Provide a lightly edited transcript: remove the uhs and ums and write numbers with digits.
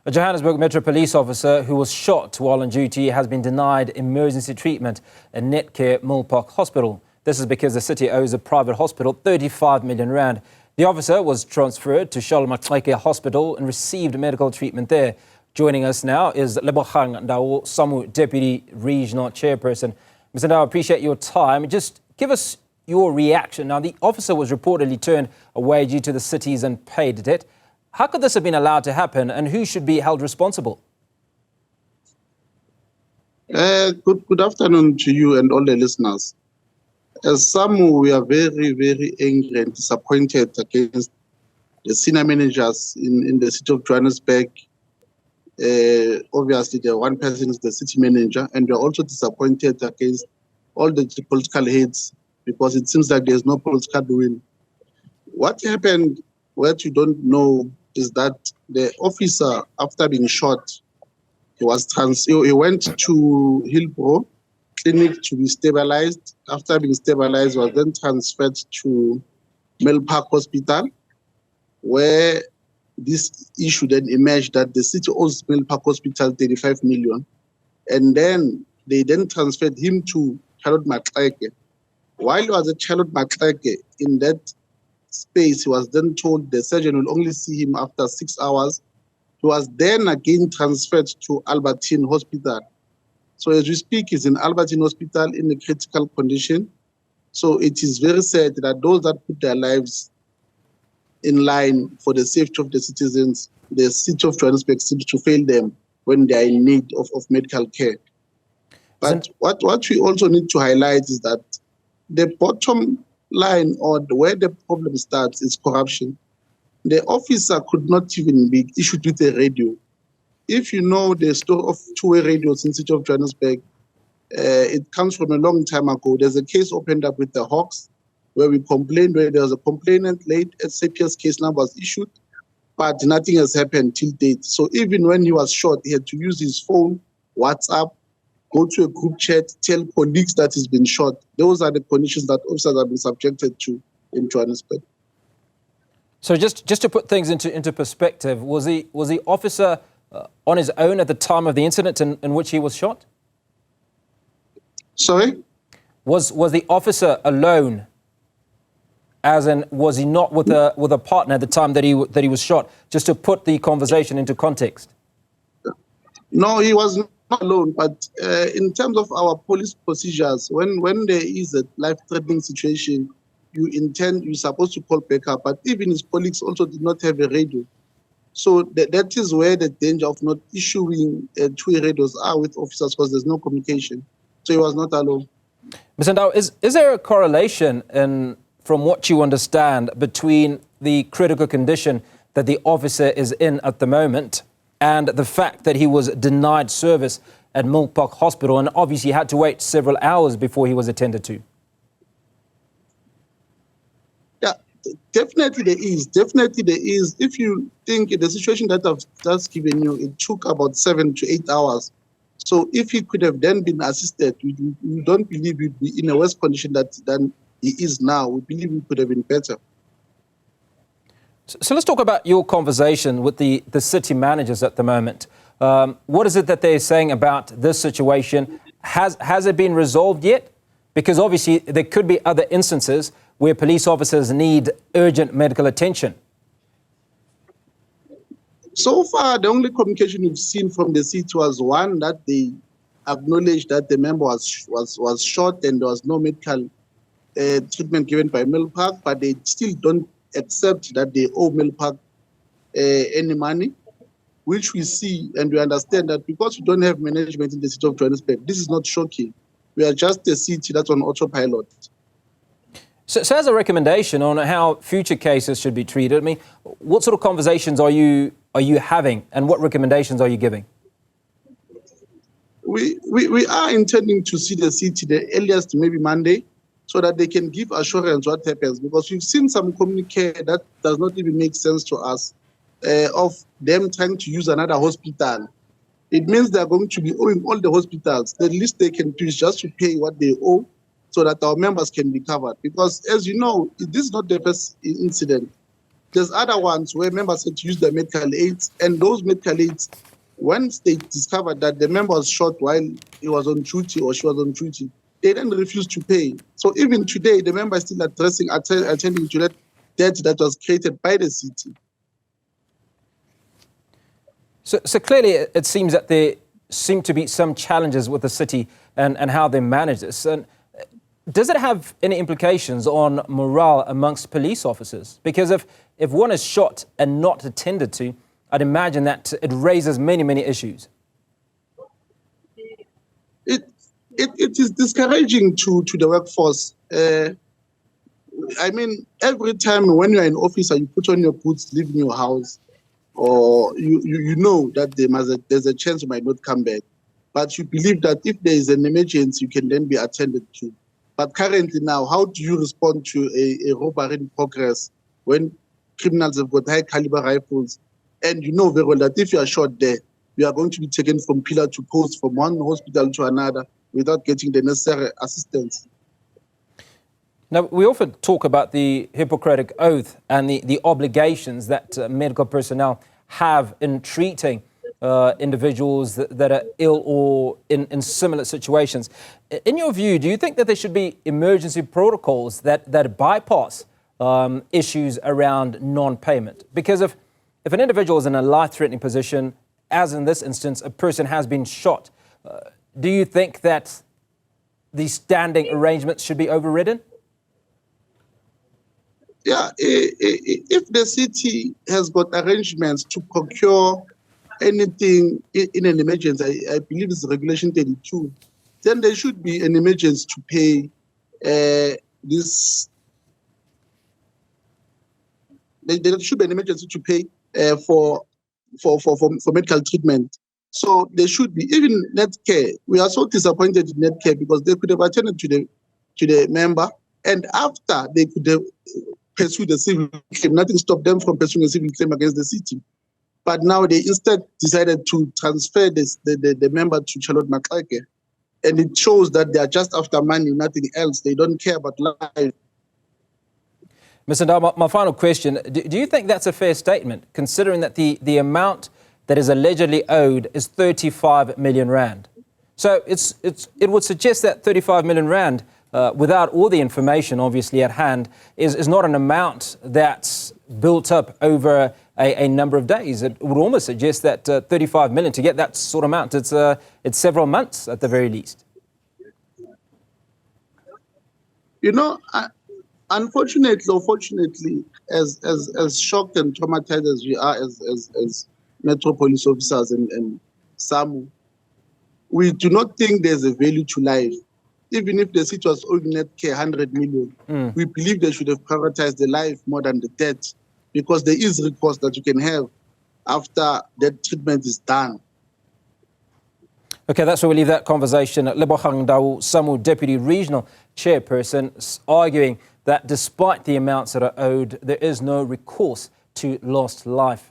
A Johannesburg Metro police officer who was shot while on duty has been denied emergency treatment at Netcare Milpark Hospital. This is because the city owes a private hospital 35 million rand. The officer was transferred to Charlotte Maxeke Hospital and received medical treatment there. Joining us now is Lebogang Ndawo, SAMWU Deputy Regional Chairperson. Mr. Ndawo, I appreciate your time. Just give us your reaction. Now, the officer was reportedly turned away due to the city's unpaid debt. How could this have been allowed to happen, and who should be held responsible? Good afternoon to you and all the listeners. As SAMWU, we are very, very angry and disappointed against the senior managers in the City of Johannesburg. Obviously, the one person is the city manager, and we are also disappointed against all the political heads because it seems like there's no political will. What happened, what you don't know, is that the officer, after being shot, he went to Hillbrow Clinic to be stabilized. After being stabilized, was then transferred to Milpark Hospital, where this issue then emerged that the city owes Milpark Hospital 35 million. And then they then transferred him to Charlotte Maxeke. While he was at Charlotte Maxeke, in that space, he was then told the surgeon will only see him after 6 hours. He was then again transferred to Albertine Hospital. So as we speak, he's in Albertine Hospital in a critical condition. So it is very sad that those that put their lives in line for the safety of the citizens, the City of Johannesburg seems to fail them when they are in need of medical care. But what we also need to highlight is that the bottom line, or where the problem starts, is corruption. The officer could not even be issued with a radio. If you know the story of two-way radios in City of Johannesburg, it comes from a long time ago. There's a case opened up with the Hawks where we complained, where there was a complainant late, SAPS case number was issued, but nothing has happened till date. So even when he was shot, he had to use his phone, WhatsApp, go to a group chat, tell colleagues that he's been shot. Those are the conditions that officers have been subjected to in Johannesburg. So just to put things into perspective, was the officer on his own at the time of the incident in which he was shot? Sorry? Was the officer alone? As in, was he not with a partner at the time that he was shot? Just to put the conversation into context. No, he was not alone. But in terms of our police procedures, when there is a life-threatening situation, you're supposed to call backup. But even his colleagues also did not have a radio. So that is where the danger of not issuing two radios are with officers, because there's no communication. So he was not alone. Mr. Ndawo, is there a correlation from what you understand between the critical condition that the officer is in at the moment and the fact that he was denied service at Milpark Hospital and obviously had to wait several hours before he was attended to? Yeah, definitely there is. Definitely there is. If you think the situation that I've just given you, it took about 7 to 8 hours. So if he could have then been assisted, we don't believe he'd be in a worse condition than he is now. We believe he could have been better. So let's talk about your conversation with the city managers at the moment. What is it that they're saying about this situation? Has it been resolved yet? Because obviously there could be other instances where police officers need urgent medical attention. So far, the only communication we've seen from the city was one, that they acknowledged that the member was shot and there was no medical treatment given by Milpark, but they still don't accept that they owe Milpark any money, which we see and we understand that because we don't have management in the City of Johannesburg, this is not shocking. We are just a city that's on autopilot. So as a recommendation on how future cases should be treated, I mean, what sort of conversations are you having and what recommendations are you giving? We are intending to see the city the earliest, maybe Monday, so that they can give assurance what happens, because we've seen some communique that does not even make sense to us of them trying to use another hospital. It means they're going to be owing all the hospitals. The least they can do is just to pay what they owe so that our members can be covered. Because as you know, this is not the first incident. There's other ones where members had to use their medical aids, and those medical aids, once they discovered that the member was shot while he was on duty or she was on duty, they then refused to pay. So even today, the member is still attending to that debt that was created by the city. So clearly, it seems that there seem to be some challenges with the city and how they manage this. And does it have any implications on morale amongst police officers? Because if one is shot and not attended to, I'd imagine that it raises many issues. It is discouraging to the workforce. I mean, every time when you're an officer, you put on your boots, leave in your house, or you know that there's a chance you might not come back. But you believe that if there is an emergency, you can then be attended to. But currently now, how do you respond to a robbery in progress when criminals have got high caliber rifles, and you know very well that if you are shot there, you are going to be taken from pillar to post, from one hospital to another, without getting the necessary assistance? Now, we often talk about the Hippocratic Oath and the obligations that medical personnel have in treating individuals that are ill or in similar situations. In your view, do you think that there should be emergency protocols that bypass issues around non-payment? Because if an individual is in a life-threatening position, as in this instance, a person has been shot, do you think that the standing arrangements should be overridden? Yeah, if the city has got arrangements to procure anything in an emergency, I believe it's Regulation 32, then there should be an emergency to pay this. There should be an emergency to pay for medical treatment. So there should be, even Netcare. We are so disappointed in Netcare because they could have attended to the member, and after they could have pursued a civil claim. Nothing stopped them from pursuing a civil claim against the city. But now they instead decided to transfer the member to Charlotte Maxeke. And it shows that they are just after money, nothing else. They don't care about life. Mr. Ndawo, my final question, do you think that's a fair statement, considering that the amount that is allegedly owed is 35 million rand? So it would suggest that 35 million rand, without all the information obviously at hand, is not an amount that's built up over a number of days. It would almost suggest that 35 million, to get that sort of amount, it's several months at the very least. You know, unfortunately or fortunately, as shocked and traumatized as we are as Metro Police officers and SAMWU, we do not think there's a value to life. Even if the city was owing Netcare 100 million, we believe they should have prioritized the life more than the debt, because there is recourse that you can have after that treatment is done. Okay, that's where we leave that conversation. Lebogang Ndawo, SAMWU Deputy Regional Chairperson, arguing that despite the amounts that are owed, there is no recourse to lost life.